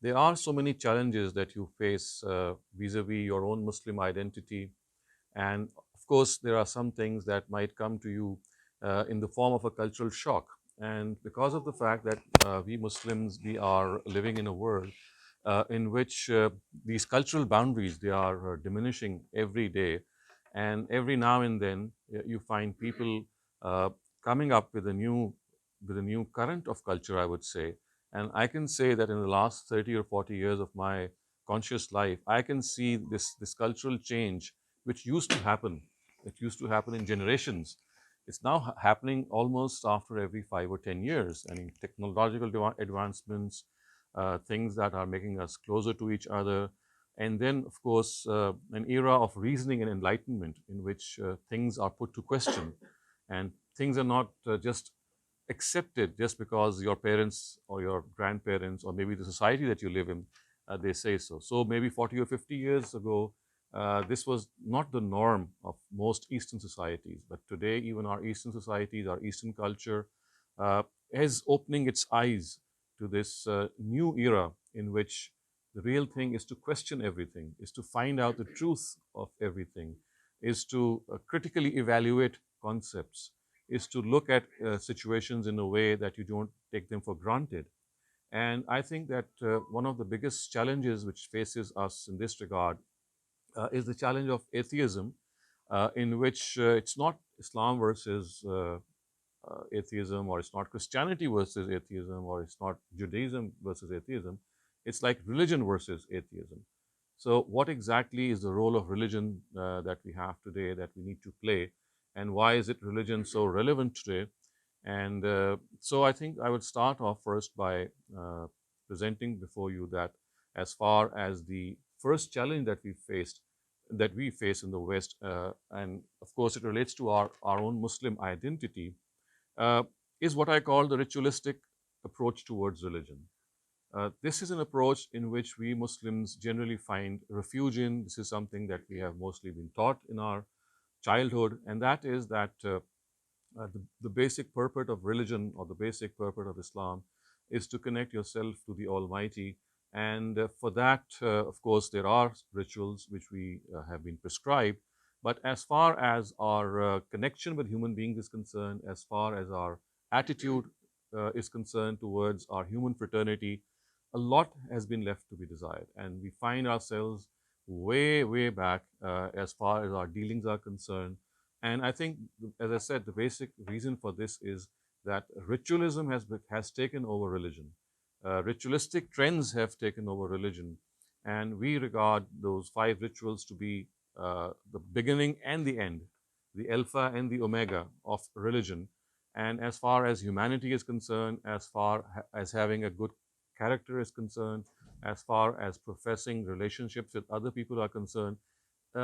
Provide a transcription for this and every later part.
there are so many challenges that you face vis-a-vis your own Muslim identity. And of course, there are some things that might come to you in the form of a cultural shock. And because of the fact that we Muslims, we are living in a world in which these cultural boundaries, they are diminishing every day. And every now and then you find people uh, coming up with a new current of culture, I would say. And I can say that in the last 30 or 40 years of my conscious life, I can see this cultural change which used to happen. It used to happen in generations. It's now happening almost after every 5 or 10 years. I mean, technological advancements, things that are making us closer to each other. And then, of course, an era of reasoning and enlightenment in which things are put to question and things are not just accepted just because your parents or your grandparents or maybe the society that you live in, they say so. So maybe 40 or 50 years ago, this was not the norm of most Eastern societies. But today, even our Eastern societies, our Eastern culture uh, is opening its eyes to this new era in which the real thing is to question everything, is to find out the truth of everything, is to critically evaluate concepts, is to look at situations in a way that you don't take them for granted. And I think that one of the biggest challenges which faces us in this regard is the challenge of atheism, in which it's not Islam versus atheism, or it's not Christianity versus atheism, or it's not Judaism versus atheism. It's like religion versus atheism. So, what exactly is the role of religion that we have today that we need to play, and why is it religion so relevant today? And so, I think I would start off first by presenting before you that as far as the first challenge that that we face in the West, and of course, it relates to our own Muslim identity, uh, is what I call the ritualistic approach towards religion. This is an approach in which we Muslims generally find refuge in. This is something that we have mostly been taught in our childhood, and that is that the basic purpose of religion or the basic purpose of Islam is to connect yourself to the Almighty. And for that, of course, there are rituals which we have been prescribed. But as far as our connection with human beings is concerned, as far as our attitude is concerned towards our human fraternity, a lot has been left to be desired. And we find ourselves way, way back as far as our dealings are concerned. And I think, as I said, the basic reason for this is that ritualism has taken over religion. Ritualistic trends have taken over religion, and we regard those five rituals to be the beginning and the end, the alpha and the omega of religion. And as far as humanity is concerned, as far as having a good character is concerned, as far as professing relationships with other people are concerned,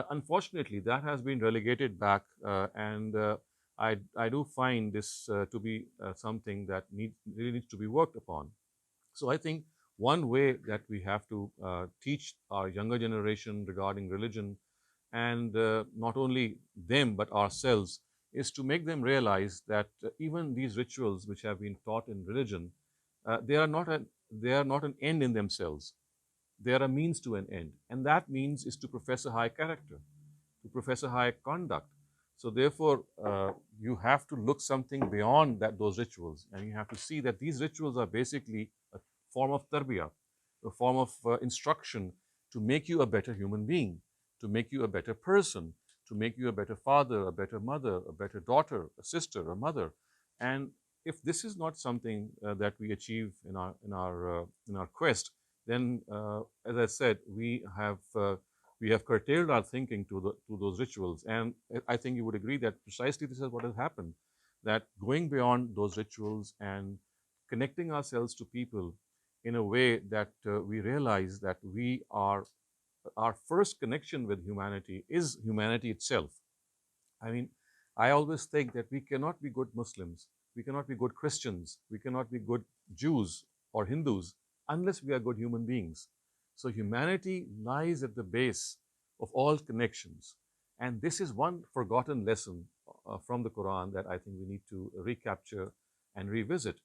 unfortunately, that has been relegated back, and I do find this to be something that really needs to be worked upon. So I think one way that we have to teach our younger generation regarding religion, and not only them but ourselves, is to make them realize that even these rituals which have been taught in religion, they are not an end in themselves. They are a means to an end, and that means is to profess a high character, to profess a high conduct. So therefore, you have to look something beyond those rituals, and you have to see that these rituals are basically a form of tarbiyah, a form of instruction to make you a better human being, to make you a better person, to make you a better father, a better mother, a better daughter, a sister, a mother. And if this is not something that we achieve in our quest, then, as I said, we have curtailed our thinking to those rituals. And I think you would agree that precisely this is what has happened, that going beyond those rituals and connecting ourselves to people in a way that we realize that our first connection with humanity is humanity itself. I mean, I always think that we cannot be good Muslims, we cannot be good Christians, we cannot be good Jews or Hindus unless we are good human beings. So humanity lies at the base of all connections. And this is one forgotten lesson from the Quran that I think we need to recapture and revisit.